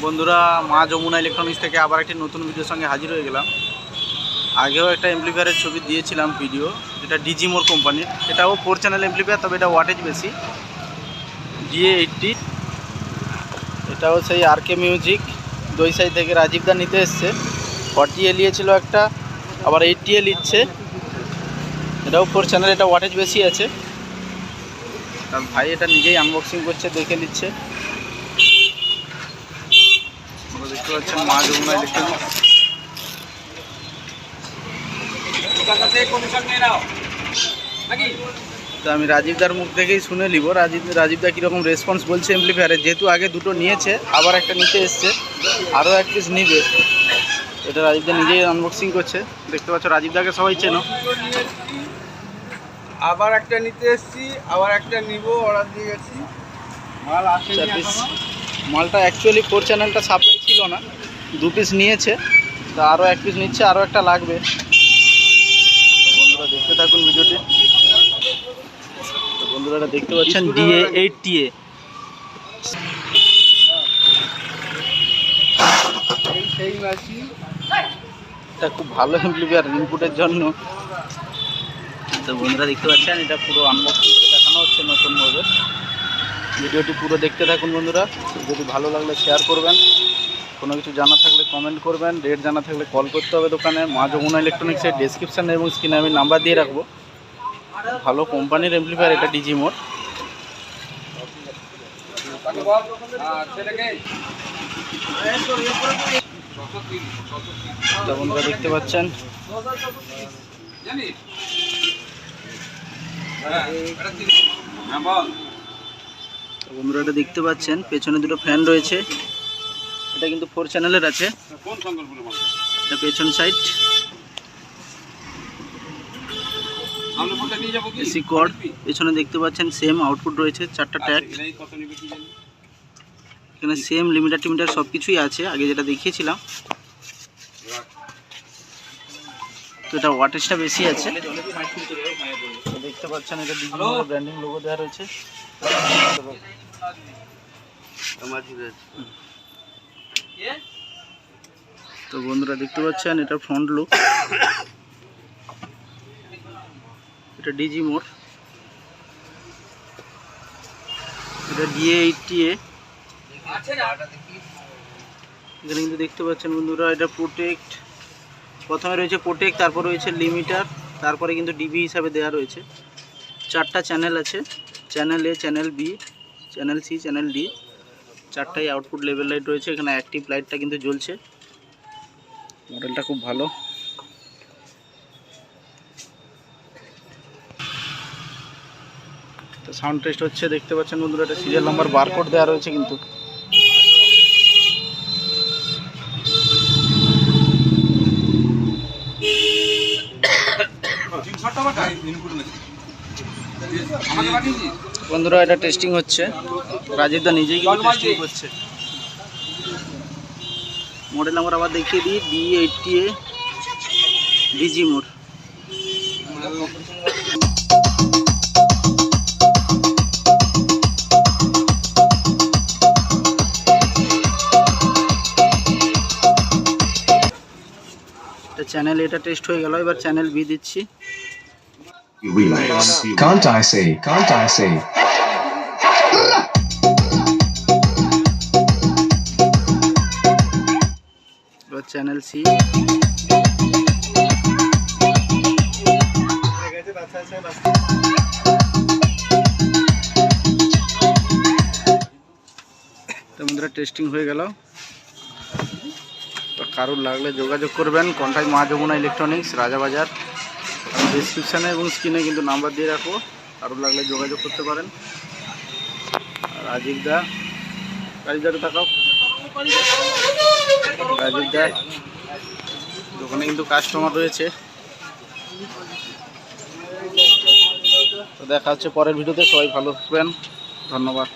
বন্ধুরা, মা যমুনা ইলেকট্রনিক্স থেকে আবার একটি নতুন ভিডিওর সঙ্গে হাজির হয়ে গেলাম। আগেও একটা এমপ্লিফায়ারের ছবি দিয়েছিলাম ভিডিও, যেটা ডিজিমোর কোম্পানির। এটাও 4 চ্যানেল এমপ্লিফায়ার, তবে এটা ওয়াটেজ বেশি, DA80। এটাও সেই RK মিউজিক দইসাই থেকে রাজীবদা নিতে এসছে। 40A নিয়েছিল একটা, আবার 80A নিচ্ছে। এটাও 4 চ্যানেল, এটা ওয়াটেজ বেশি আছে। তার ভাই এটা নিজেই আনবক্সিং করছে, দেখে নিচ্ছে। দেখতে পাচ্ছেন মা যমুনা ইলেকট্রনিক্স। তো আমি রাজীবদার মুখ থেকেই শুনে নিব রাজীবদা কীরকম রেসপন্স বলছে এমপ্লিফায়ারে। যেহেতু আগে দুটো নিয়েছে, আবার একটা নিতে এসছে, আরও এক পিস নিবে। এটা রাজীবদা নিজেই আনবক্সিং করছে। দেখতে পাচ্ছ রাজীবদাকে সবাই চেনো। আবার একটা নিতে এসেছি, আবার একটা নিব, অর্ডার দিয়ে গেছি। মাল আসেনি। মালটা অ্যাকচুয়ালি 4 চ্যানেলটা সাপ্লাই ছিল না, 2 পিস নিয়েছে। তো আরও 1 পিস নিচ্ছে, আরও একটা লাগবে। তো বন্ধুরা দেখতে থাকুন ভিডিওটি। তো বন্ধুরা এটা দেখতে পাচ্ছেন DA80A। সেই মেশিন, এটা খুব ভালো এমপ্লিফায়ার ইনপুটের জন্য। তো বন্ধুরা দেখতে পাচ্ছেন, এটা পুরো আনবক্সিং করে দেখানো হচ্ছে নতুনভাবে। ভিডিওটি পুরো দেখতে থাকুন বন্ধুরা। যদি ভালো লাগলে শেয়ার করবেন, কোনো কিছু জানা থাকলে কমেন্ট করবেন, রেট জানা থাকলে কল করতে হবে দোকানে। মা যমুনা ইলেকট্রনিক্সের ডেসক্রিপশানে এবং স্ক্রিনে আমি নাম্বার দিয়ে রাখবো। ভালো কোম্পানির এমপ্লিফায়ার এটা, ডিজিমোর। তো বন্ধুরা দেখতে পাচ্ছেন, বন্ধুরা এটা দেখতে পাচ্ছেন, পেছনে দুটো ফ্যান রয়েছে। এটা কিন্তু 4 চ্যানেলের আছে। এটা পেছন সাইড, এসি কর্ড। পেছনে দেখতে পাচ্ছেন সেম আউটপুট রয়েছে, 4টা ট্যাগ। এখানে সেম লিমিটার টিমিটার সব কিছুই আছে, আগে যেটা দেখিয়েছিলাম। তো এটা ওয়াটেজটা বেশি আছে। তো দেখতে পাচ্ছেন, এটা ডিজিমোর ব্র্যান্ডিং লোগো দেওয়া রয়েছে। তো বন্ধুরা দেখতে পাচ্ছেন, এটা ফ্রন্ট লুক। এটা ডিজিমোর, এটা DA80A। এখানে কিন্তু দেখতে পাচ্ছেন বন্ধুরা, এটা প্রোটেক্ট। প্রথমে রয়েছে প্রোটেক্ট, তারপর রয়েছে লিমিটার, তারপরে কিন্তু ডিবি হিসাবে দেওয়া রয়েছে। 4টা চ্যানেল আছে, channel A, channel B, channel C, channel D। 4টাই আউটপুট লেভেল লাইট রয়েছে। এখানে অ্যাক্টিভ লাইটটা কিন্তু জ্বলছে। মডেলটা খুব ভালো। তো সাউন্ড টেস্ট হচ্ছে, দেখতে পাচ্ছেন বন্ধুরা। এটা সিরিয়াল নাম্বার বারকোড দেওয়া রয়েছে কিন্তু। বন্ধুরা এটা টেস্টিং হচ্ছে, রাজীবদা নিজেই কিন্তু টেস্টিং করছে। মডেল নাম্বার আবার দেখিয়ে দিই, DA80A ডিজিমোর। চ্যানেল এটা টেস্ট হয়ে গেল, এবার চ্যানেল B দিচ্ছি। Can't I say? Can't I say? এবার চ্যানেল C। তো বন্ধুরা টেস্টিং হয়ে গেল। তো কারোর লাগলে যোগাযোগ করবেন, কন্টাক্ট মা যমুনা ইলেকট্রনিক্স, রাজাবাজার। আমি ডিসক্রিপশানে এবং স্ক্রিনে কিন্তু নাম্বার দিয়ে রাখবো, কারোর লাগলে যোগাযোগ করতে পারেন। রাজীবদাকে থাকাও, রাজীবদা দোকানে কিন্তু কাস্টমার রয়েছে। তো দেখা হচ্ছে পরের ভিডিওতে। সবাই ভালো থাকবেন, ধন্যবাদ।